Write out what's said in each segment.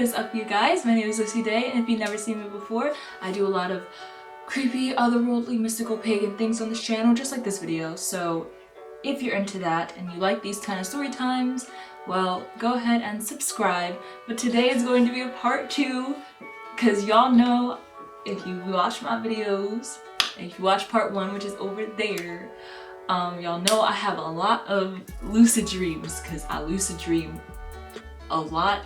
is up, you guys? My name is Lucy Day, and if you've never seen me before, I do a lot of creepy, otherworldly, mystical, pagan things on this channel, just like this video. So if you're into that and you like these kind of story times, well, go ahead and subscribe. But today is going to be a part 2, because y'all know, if you watch my videos, and if you watch part 1, which is over there, y'all know I have a lot of lucid dreams, because I lucid dream a lot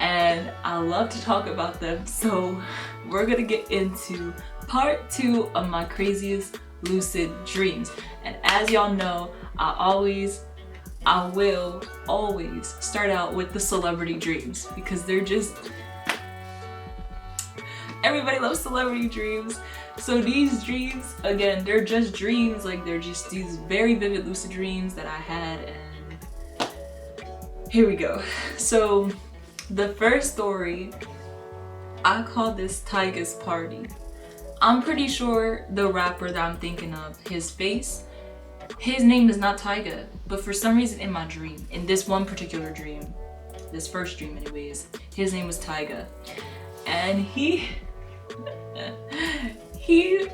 and I love to talk about them. So we're gonna get into part 2 of my craziest lucid dreams. And as y'all know, I will always start out with the celebrity dreams, because they're just, everybody loves celebrity dreams. So these dreams, again, they're just dreams, like they're just these very vivid lucid dreams that I had. And here we go. So the first story, I call this Tyga's Party. I'm pretty sure the rapper that I'm thinking of, his name is not Tyga, but for some reason in my dream, in this one particular dream, this first dream anyways, his name was Tyga. And he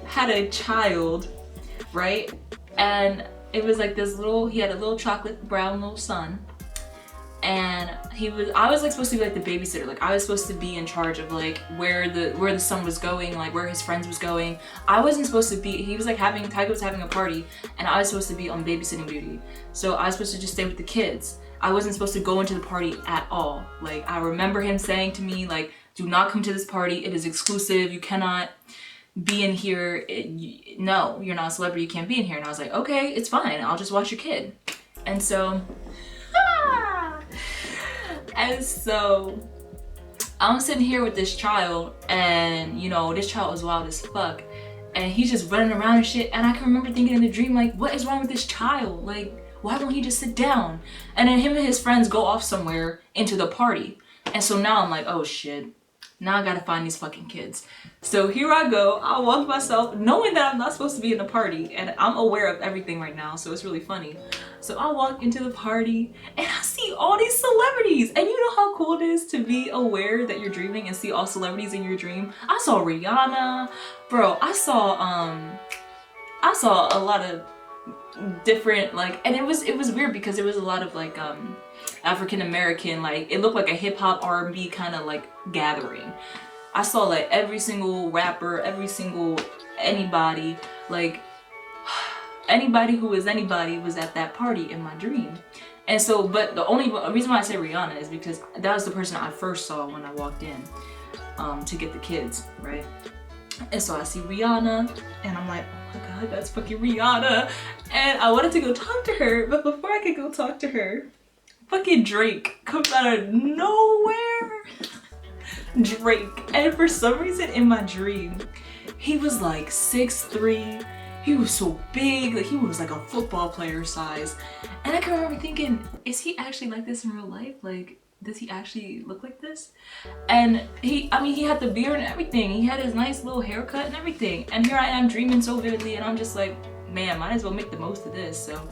had a child, right? And it was like this little, he had a little chocolate brown little son. And I was like supposed to be like the babysitter. Like I was supposed to be in charge of like where the son was going, like where his friends was going. I wasn't supposed to be, Tyga was having a party and I was supposed to be on babysitting duty. So I was supposed to just stay with the kids. I wasn't supposed to go into the party at all. Like I remember him saying to me like, do not come to this party, it is exclusive, you cannot be in here. No, you're not a celebrity, you can't be in here. And I was like, okay, it's fine, I'll just watch your kid. And so I'm sitting here with this child, and you know, this child was wild as fuck, and he's just running around and shit. And I can remember thinking in the dream, like, what is wrong with this child? Like, why won't he just sit down? And then him and his friends go off somewhere into the party. And so now I'm like, oh shit, now I gotta find these fucking kids. So here I go, I walk myself, knowing that I'm not supposed to be in the party, and I'm aware of everything right now, so it's really funny. So I walk into the party and I see all these celebrities. And you know how cool it is to be aware that you're dreaming and see all celebrities in your dream? I saw Rihanna, bro, I saw a lot of different, like, and it was weird because it was a lot of like African American, like it looked like a hip-hop R&B kind of like gathering. I saw like every single rapper, every single anybody, like anybody who was anybody was at that party in my dream. And so, but the only reason why I say Rihanna is because that was the person I first saw when I walked in to get the kids, right? And so I see Rihanna and I'm like, oh my god, that's fucking Rihanna. And I wanted to go talk to her, but before I could go talk to her, fucking Drake comes out of nowhere. Drake. And for some reason in my dream, he was like 6'3". He was so big, like he was like a football player size. And I can remember thinking, is he actually like this in real life? Like, does he actually look like this? And he had the beard and everything. He had his nice little haircut and everything. And here I am dreaming so vividly, and I'm just like, man, might as well make the most of this. So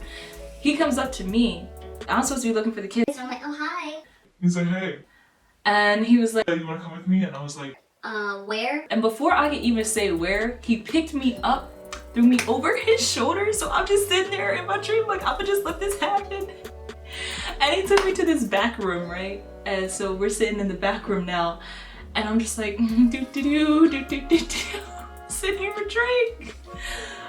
he comes up to me. I'm supposed to be looking for the kids. So I'm like, oh, hi. He's like, hey. And he was like, hey, you wanna come with me? And I was like, where? And before I could even say where, he picked me up, threw me over his shoulder. So I'm just sitting there in my dream like, I'ma just let this happen. And he took me to this back room, right? And so we're sitting in the back room now, and I'm just like, sitting here with Drake,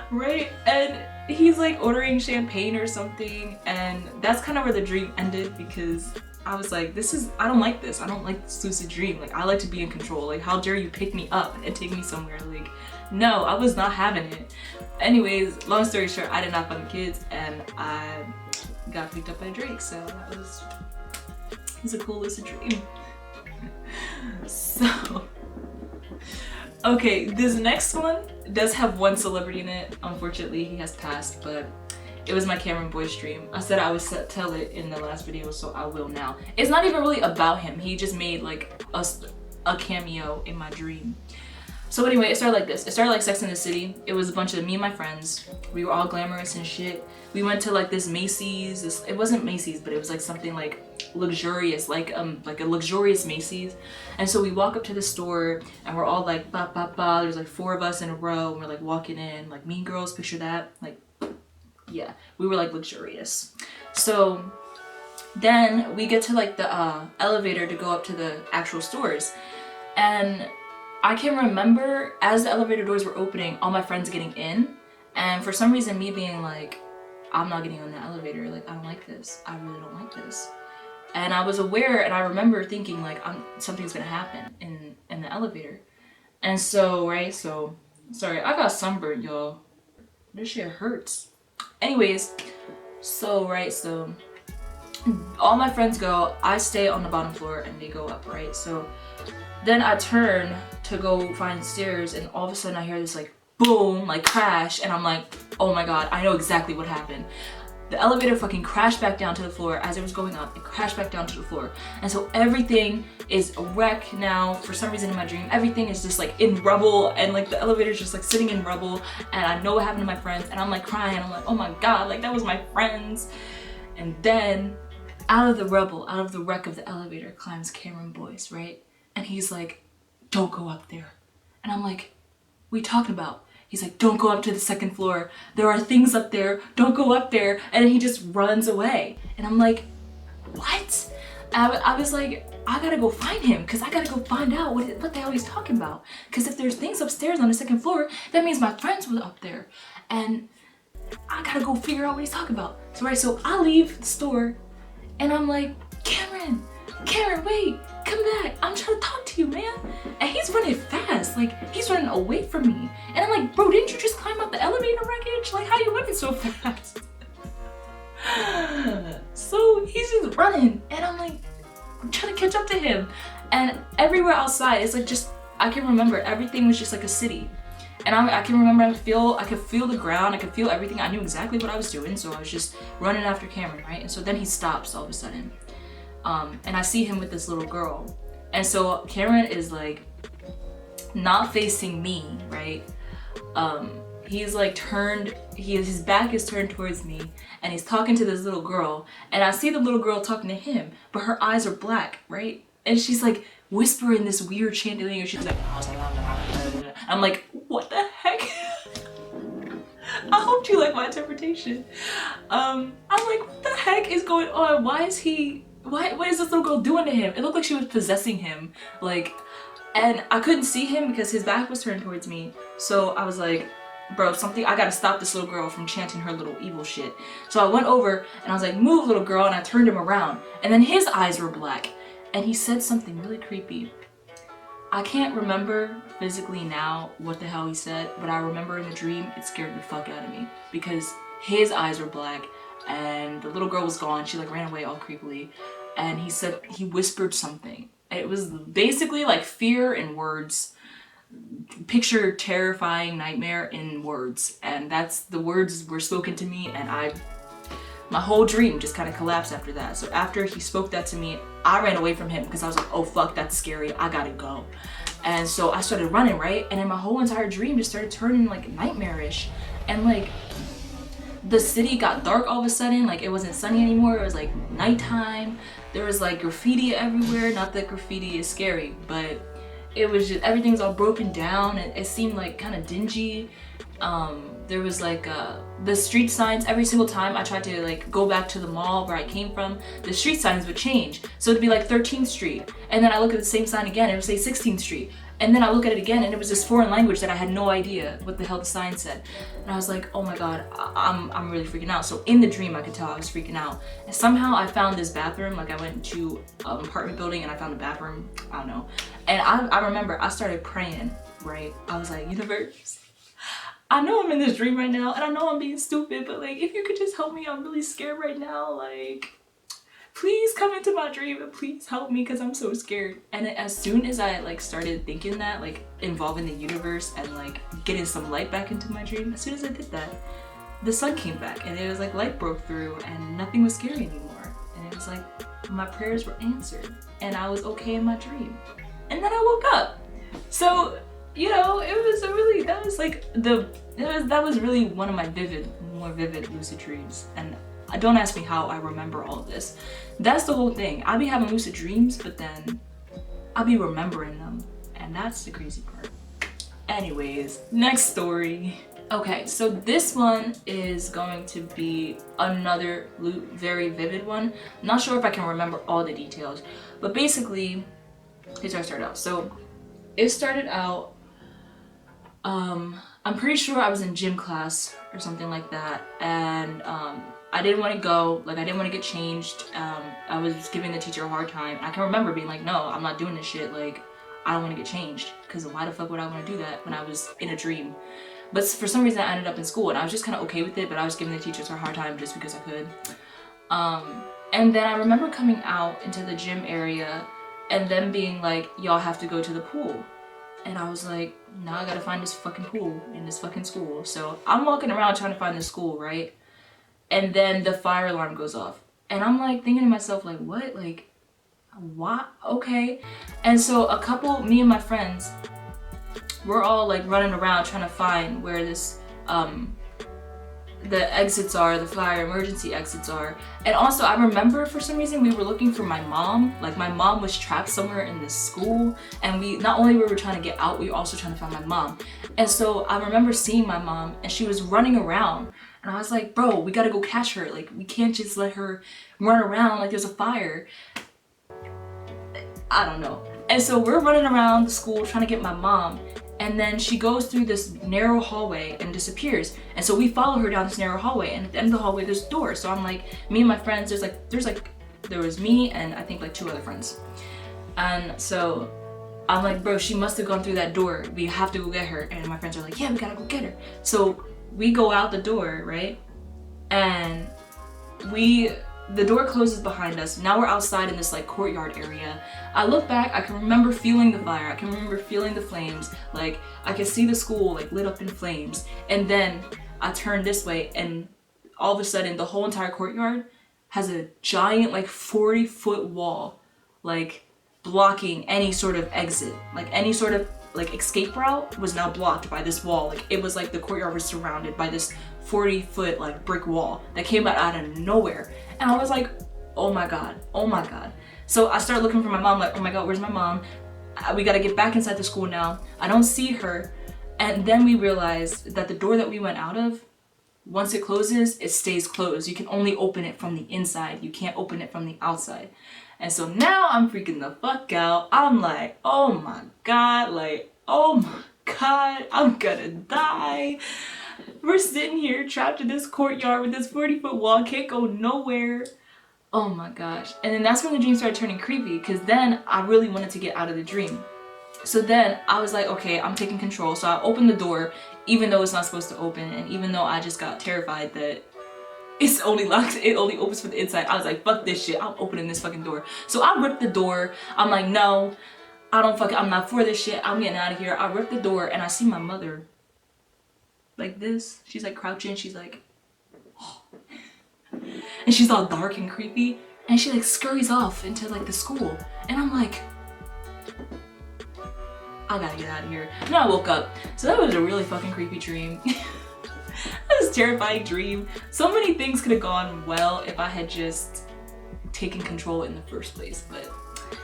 right? And he's like ordering champagne or something, and that's kind of where the dream ended, because I was like, I don't like this. I don't like this lucid dream. Like, I like to be in control. Like, how dare you pick me up and take me somewhere? Like, no, I was not having it. Anyways, long story short, I did not find the kids, and I got picked up by Drake, so it was a cool lucid dream. So, okay, this next one does have one celebrity in it. Unfortunately, he has passed, but it was my Cameron Boyce dream. I said I would tell it in the last video, so I will now. It's not even really about him. He just made like a cameo in my dream. So anyway, it started like this. It started like Sex in the City. It was a bunch of me and my friends. We were all glamorous and shit. We went to like this Macy's. It wasn't Macy's, but it was like something like luxurious, like a luxurious Macy's. And so we walk up to the store and we're all like ba ba ba. There's like 4 of us in a row and we're like walking in like Mean Girls. Picture that. Like, yeah, we were like luxurious. So then we get to like the elevator to go up to the actual stores, and I can remember as the elevator doors were opening, all my friends getting in, and for some reason me being like, I'm not getting on the elevator, like I don't like this, I really don't like this. And I was aware, and I remember thinking like something's gonna happen in the elevator. And so, right, so, sorry, I got sunburned, y'all. This shit hurts. Anyways, so, right, so all my friends go, I stay on the bottom floor and they go up, right? So then I turn to go find stairs and all of a sudden I hear this like boom, like crash, and I'm like, oh my god, I know exactly what happened. The elevator fucking crashed back down to the floor as it was going up. It crashed back down to the floor. And so everything is a wreck now. For some reason in my dream, everything is just like in rubble, and like the elevator's just like sitting in rubble, and I know what happened to my friends, and I'm like crying. I'm like, oh my god, like that was my friends. And then out of the rubble, out of the wreck of the elevator climbs Cameron Boyce, right? And he's like, don't go up there. And I'm like, what are you talking about? He's like, don't go up to the 2nd floor. There are things up there. Don't go up there. And then he just runs away. And I'm like, what? I was like, I gotta go find him because I gotta go find out what the hell he's talking about. Because if there's things upstairs on the 2nd floor, that means my friends were up there. And I gotta go figure out what he's talking about. So right, so I leave the store and I'm like, Cameron, wait, come back. I'm trying to talk to you, man. And he's running fast. Like, he's running away from me. And I'm like, bro, didn't you just climb up the elevator wreckage? Like, how you running so fast? So he's just running. And I'm like, I'm trying to catch up to him. And everywhere outside, it's like just, I can remember everything was just like a city. And I can remember, I could feel the ground, I could feel everything. I knew exactly what I was doing. So I was just running after Cameron, right? And so then he stops all of a sudden. And I see him with this little girl. And so Cameron is like not facing me, right? He's like turned, his back is turned towards me and he's talking to this little girl. And I see the little girl talking to him, but her eyes are black, right? And she's like whispering this weird chanting language. She's like, I'm like, what the heck? I hope you like my interpretation. I'm like, what the heck is going on? Why is what is this little girl doing to him? It looked like she was possessing him. Like, and I couldn't see him because his back was turned towards me. So I was like, bro, I gotta stop this little girl from chanting her little evil shit. So I went over and I was like, move, little girl, and I turned him around. And then his eyes were black. And he said something really creepy. I can't remember physically now what the hell he said, but I remember in the dream, it scared the fuck out of me because his eyes were black and the little girl was gone. She like ran away all creepily, and he whispered something. It was basically like fear in words. Picture terrifying nightmare in words, and that's the words were spoken to me, and my whole dream just kind of collapsed after that. So after he spoke that to me, I ran away from him because I was like, oh fuck, that's scary, I gotta go. And so I started running, right? And then my whole entire dream just started turning like nightmarish. And like the city got dark all of a sudden, like it wasn't sunny anymore, it was like nighttime. There was like graffiti everywhere. Not that graffiti is scary, but it was just, everything's all broken down and it seemed like kind of dingy. There was like the street signs. Every single time I tried to like go back to the mall where I came from, the street signs would change. So it'd be like 13th Street, and then I look at the same sign again, it would say 16th Street. And then I look at it again and it was this foreign language that I had no idea what the hell the sign said. And I was like, oh my god, I'm really freaking out. So in the dream I could tell I was freaking out. And somehow I found this bathroom, like I went to an apartment building and I found a bathroom, I don't know. And I remember I started praying, right? I was like, universe, I know I'm in this dream right now and I know I'm being stupid, but like if you could just help me, I'm really scared right now. Like, please come into my dream and please help me because I'm so scared. And as soon as I like started thinking that, like involving the universe and like getting some light back into my dream, as soon as I did that, the sun came back and it was like light broke through and nothing was scary anymore. And it was like my prayers were answered and I was okay in my dream. And then I woke up. So you know, it was a really, that was like that was really one of my more vivid lucid dreams. And don't ask me how I remember all of this. That's the whole thing. I'll be having lucid dreams, but then I'll be remembering them, and that's the crazy part. Anyways, next story. Okay, so this one is going to be another very vivid one. I'm not sure if I can remember all the details, but basically, here's how it started out. So it started out, I'm pretty sure I was in gym class or something like that, and I didn't want to go, like I didn't want to get changed. I was giving the teacher a hard time. I can remember being like, no, I'm not doing this shit, like I don't want to get changed, because why the fuck would I want to do that when I was in a dream? But for some reason I ended up in school, and I was just kind of okay with it, but I was giving the teachers a hard time just because I could. And then I remember coming out into the gym area and them being like, y'all have to go to the pool. And I was like, now I gotta find this fucking pool in this fucking school. So I'm walking around trying to find the school, right? And then the fire alarm goes off. And I'm like thinking to myself, like, what? Like, what? Okay. And so me and my friends, we're all like running around trying to find where this, the exits are, the fire emergency exits are. And also I remember for some reason we were looking for my mom. Like my mom was trapped somewhere in this school, and we not only were we trying to get out, we were also trying to find my mom. And so I remember seeing my mom, and she was running around, and I was like, bro, we gotta go catch her. Like we can't just let her run around like there's a fire. I don't know. And so we're running around the school trying to get my mom, and then she goes through this narrow hallway and disappears. And so we follow her down this narrow hallway, and at the end of the hallway there's a door. So I'm like, me and my friends, there was me and I think like 2 other friends. And so I'm like, bro, she must have gone through that door. We have to go get her. And my friends are like, yeah, we gotta go get her. So we go out the door, right? And the door closes behind us. Now we're outside in this like courtyard area. I look back, I can remember feeling the fire. I can remember feeling the flames. Like I can see the school like lit up in flames. And then I turn this way, and all of a sudden the whole entire courtyard has a giant like 40-foot wall, like blocking any sort of exit. Like any sort of like escape route was now blocked by this wall. Like it was like the courtyard was surrounded by this 40-foot like brick wall that came out of nowhere. And I was like, oh my god, oh my god. So I started looking for my mom, like, oh my god, where's my mom? We gotta get back inside the school now. I don't see her. And then we realized that the door that we went out of, once it closes, it stays closed. You can only open it from the inside. You can't open it from the outside. And so now I'm freaking the fuck out. I'm like, oh my god, like, oh my god, I'm gonna die. We're sitting here trapped in this courtyard with this 40-foot wall, can't go nowhere. Oh my gosh. And then that's when the dream started turning creepy, because then I really wanted to get out of the dream. So then I was like, okay, I'm taking control. So I opened the door, even though it's not supposed to open, and even though I just got terrified that it's only locked, it only opens from the inside. I was like, fuck this shit, I'm opening this fucking door. So I ripped the door. I'm like, no, I'm not for this shit, I'm getting out of here. I ripped the door, and I see my mother like this. She's like crouching, she's like, oh. And she's all dark and creepy, and she like scurries off into like the school, and I'm like, I gotta get out of here. And I woke up. So that was a really fucking creepy dream. That was a terrifying dream. So many things could have gone well if I had just taken control in the first place, but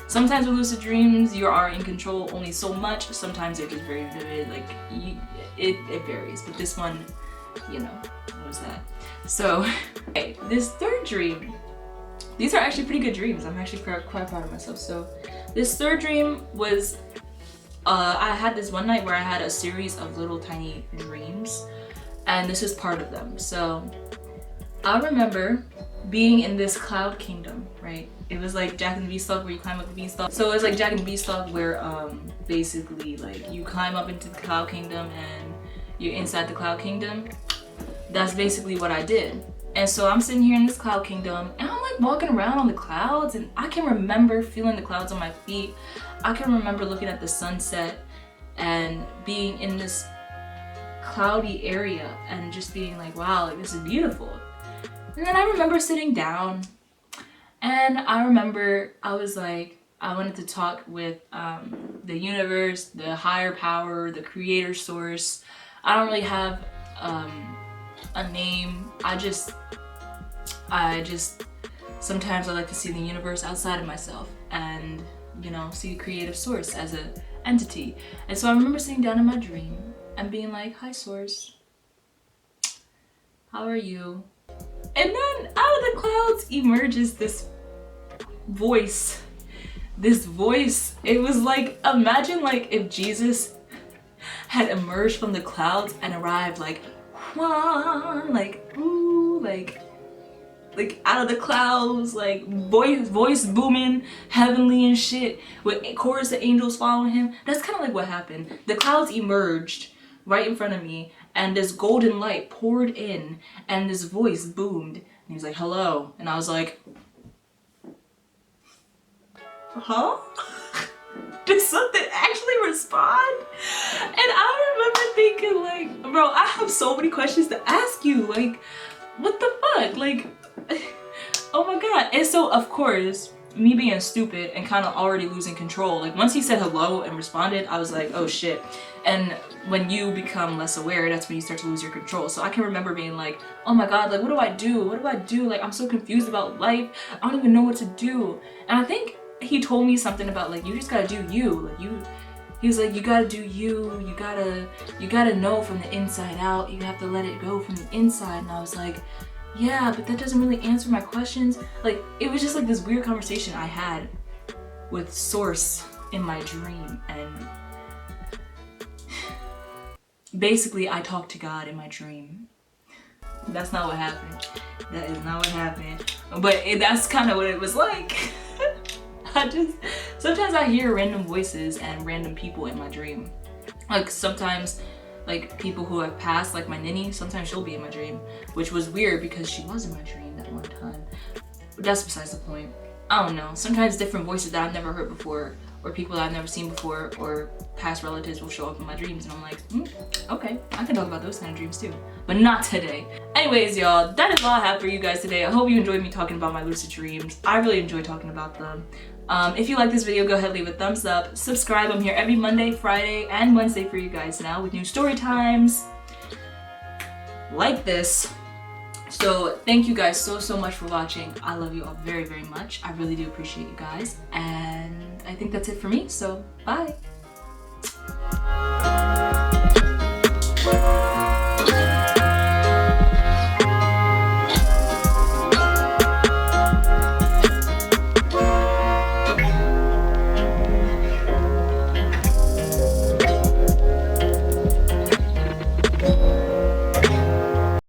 sometimes with lucid dreams you are in control only so much. Sometimes they're just very vivid, like it varies, but this one, you know, what was that? So okay, this third dream, these are actually pretty good dreams. I'm actually quite proud of myself. So this third dream was I had this one night where I had a series of little tiny dreams, and this is part of them. So I remember being in this cloud kingdom, right? It was like Jack and the Beanstalk, where you climb up the beanstalk. So it was like Jack and the Beanstalk, where basically like you climb up into the cloud kingdom and you're inside the cloud kingdom. That's basically what I did. And so I'm sitting here in this cloud kingdom, and I'm like walking around on the clouds, and I can remember feeling the clouds on my feet. I can remember looking at the sunset and being in this cloudy area and just being like, wow, like this is beautiful. And then I remember sitting down, and I remember I was like, I wanted to talk with the universe, the higher power, the creator source. I don't really have a name. I just sometimes I like to see the universe outside of myself and, you know, see the creative source as an entity. And so I remember sitting down in my dream and being like, hi source, how are you? And then out of the clouds emerges this voice. It was like, imagine like if Jesus had emerged from the clouds and arrived like, like, ooh, like out of the clouds, like voice booming, heavenly and shit, with a chorus of angels following him. That's kind of like what happened. The clouds emerged right in front of me, and this golden light poured in, and this voice boomed, and he was like, hello, and I was like, huh? Did something actually respond? And I remember thinking like, bro, I have so many questions to ask you, like, what the fuck, like, oh my god. And so of course, me being stupid and kind of already losing control, like once he said hello and responded, I was like, oh shit. And when you become less aware, that's when you start to lose your control. So I can remember being like, oh my god, like what do I do? What do I do? Like I'm so confused about life. I don't even know what to do. And I think he told me something about like, you just gotta do you. Like he was like, you gotta do you. You gotta know from the inside out. You have to let it go from the inside. And I was like, yeah, but that doesn't really answer my questions. Like, it was just like this weird conversation I had with Source in my dream. And basically, I talked to God in my dream. That's not what happened. That is not what happened. But that's kind of what it was like. Sometimes I hear random voices and random people in my dream. Like sometimes, like people who have passed, like my Ninny, sometimes she'll be in my dream, which was weird because she was in my dream that one time. But that's besides the point. I don't know. Sometimes different voices that I've never heard before, or people that I've never seen before, or past relatives will show up in my dreams, and I'm like, okay, I can talk about those kind of dreams too, but not today. Anyways, y'all, that is all I have for you guys today. I hope you enjoyed me talking about my lucid dreams. I really enjoy talking about them. If you like this video, go ahead, leave a thumbs up, subscribe. I'm here every Monday, Friday, and Wednesday for you guys now with new story times like this. So thank you guys so much for watching. I love you all very much. I really do appreciate you guys, and I think that's it for me, so bye.